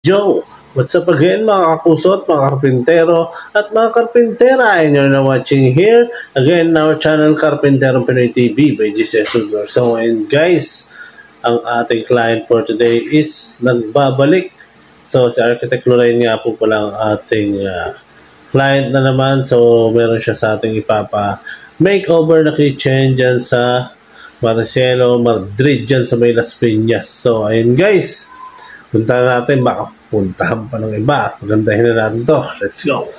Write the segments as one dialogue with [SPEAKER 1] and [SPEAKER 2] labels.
[SPEAKER 1] Joe, what's up again mga kakusot, mga karpintero at mga karpintera, and you're now watching here again our channel Karpintero Pinoy TV by GC Sugar. So and guys, ang ating client for today is nagbabalik. So si Architect Lorraine nga po pala ang ating client na naman. So meron siya sa ating ipapa makeover na kitchen dyan sa Marcelo, Madrid dyan sa may Las Piñas. So ayun guys, punta natin, baka puntahan pa ng iba. Magandahin na natin to. Let's go!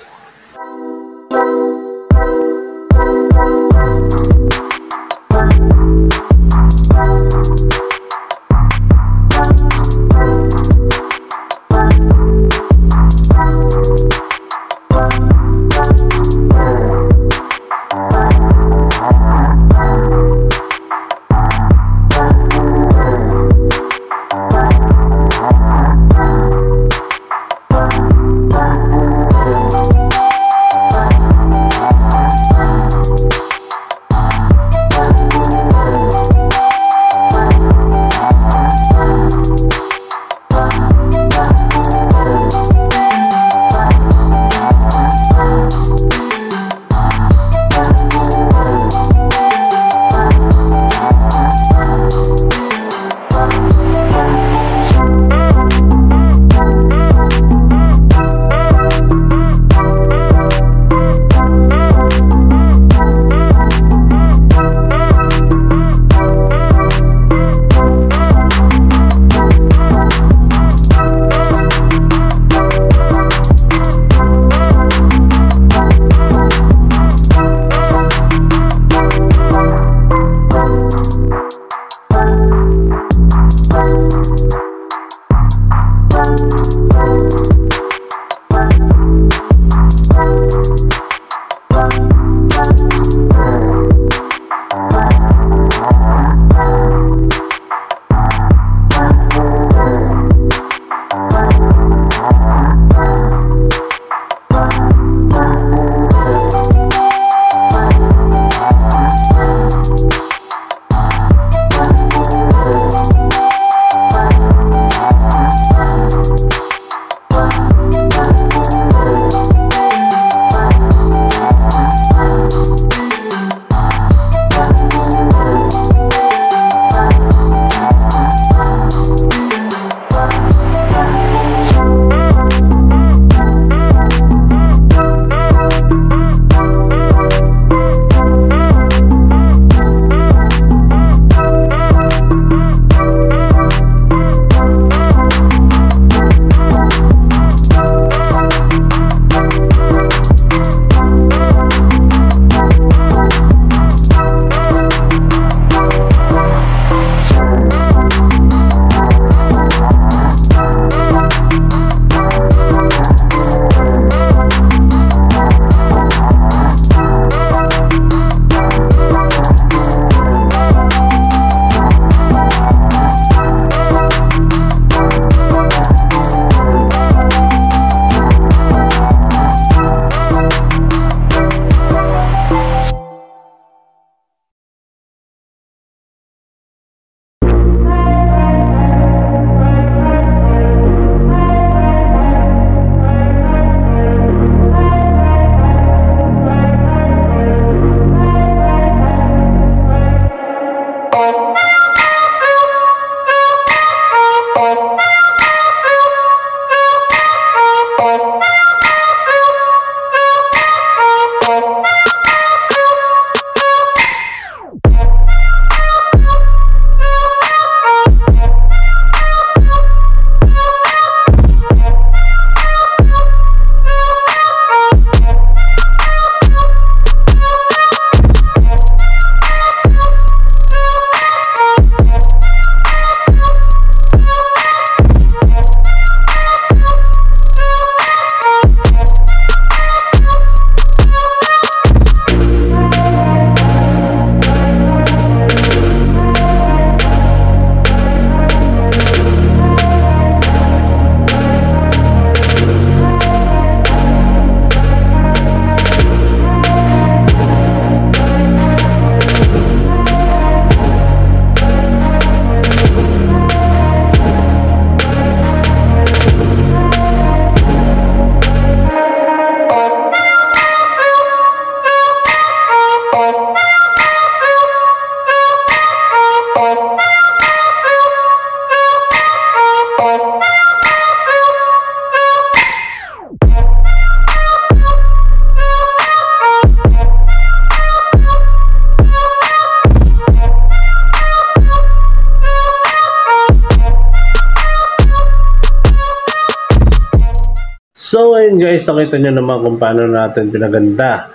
[SPEAKER 1] So ayun guys, nakita nyo naman kung paano natin pinaganda,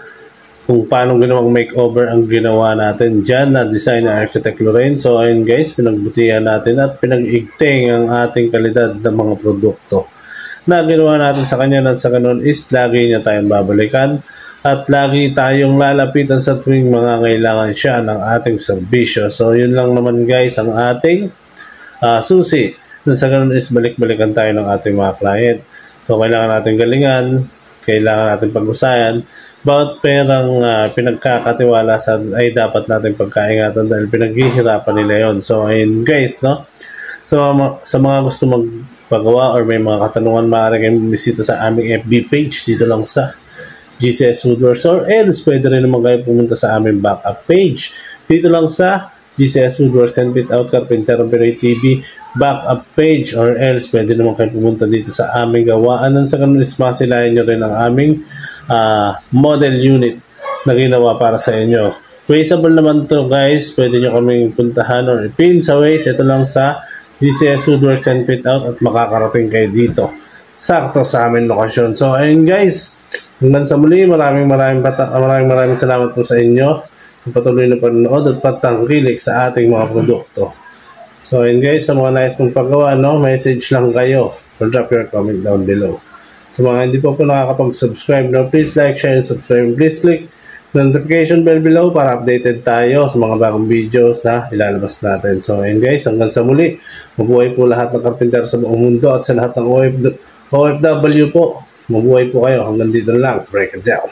[SPEAKER 1] kung paano ginawang makeover ang ginawa natin dyan na design ng Architect Lorraine. So ayun guys, pinagbutihan natin at pinag-igting ang ating kalidad ng mga produkto na ginawa natin sa kanya, at sa ganun is lagi niya tayong babalikan at lagi tayong lalapitan sa tuwing mga kailangan siya ng ating serbisyo. So yun lang naman guys ang ating susi, na sa ganun is balik-balikan tayo ng ating mga client. So kailangan natin galingan, kailangan natin pag-usayan, bawat perang pinagkakatiwala ay dapat natin pagkaingatan dahil pinaghihirapan nila yon. So ayun guys, no? So sa mga gusto magpagawa or may mga katanungan, maaari kayong bumisita sa aming FB page dito lang sa GCS Woodworks, or else pwede rin naman kayo pumunta sa aming backup page dito lang sa GCS Woodworks and Fit Out Carpinterong Pinoy TV backup page, or else pwede naman kayo pumunta dito sa aming gawaan. Nang sa ganun is masilayan nyo rin ang aming model unit na ginawa para sa inyo. Traceable naman to guys, pwede nyo kaming puntahan or ipin sa Waze. Ito lang sa GCS Woodworks and Fit Out at makakarating kayo dito sakto sa aming lokasyon. So ayun guys, hanggang sa muli, maraming salamat po sa inyo ang patuloy na panonood at patangkilik sa ating mga produkto. So ayun guys, sa mga nais mong paggawa, no, message lang kayo or drop your comment down below. Sa mga hindi po nakakapag-subscribe, no, please like, share, and subscribe. Please click the notification bell below para updated tayo sa mga bagong videos na ilalabas natin. So ayun guys, hanggang sa muli, mabuhay po lahat ng karpintero sa buong mundo at sa lahat ng OFW po. Mabuhay po kayo. Hanggang dito lang. Break it down.